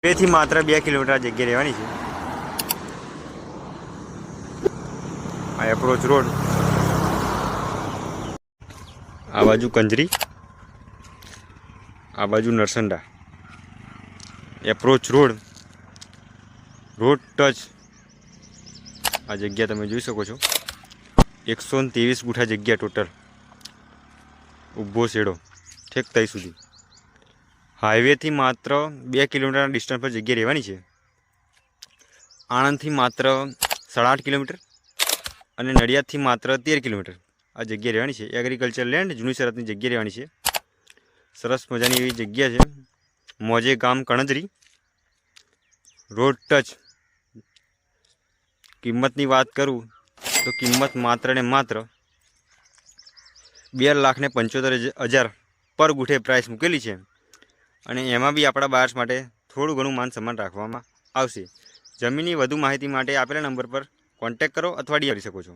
થી માત્ર 2 કિલોમીટર આ જગ્યા રહેવાની છે। આ એપ્રોચ રોડ, આ બાજુ કંજરી, આ બાજુ નરસંડા। એપ્રોચ રોડ, રોડ ટચ આ જગ્યા તમે જોઈ શકો છો। 123 ગુઠા જગ્યા ટોટલ, ઊભો શેડો ઠેક તઈ સુધી। હાઈવેથી માત્ર 2 કિલોમીટરના ડિસ્ટન્સ પર જગ્યા રહેવાની છે। આણંદથી માત્ર 8.5 કિલોમીટર અને નડિયાદથી માત્ર 13 કિલોમીટર આ જગ્યા રહેવાની છે। એગ્રીકલ્ચર લેન્ડ, જૂની શરતની જગ્યા રહેવાની છે। સરસ મજાની એવી જગ્યા છે। મોજે ગામ કણજરી, રોડ ટચ। કિંમતની વાત કરું તો કિંમત માત્ર ને માત્ર 2,75,000 પર ગુઠે પ્રાઇસ મૂકેલી છે। અને એમાં બી આપણા બાયર્સ માટે થોડું ઘણું માન સન્માન રાખવામાં આવશે। જમીનની વધુ માહિતી માટે આપેલા નંબર પર કોન્ટેક્ટ કરો અથવા ડી કરી શકો છો।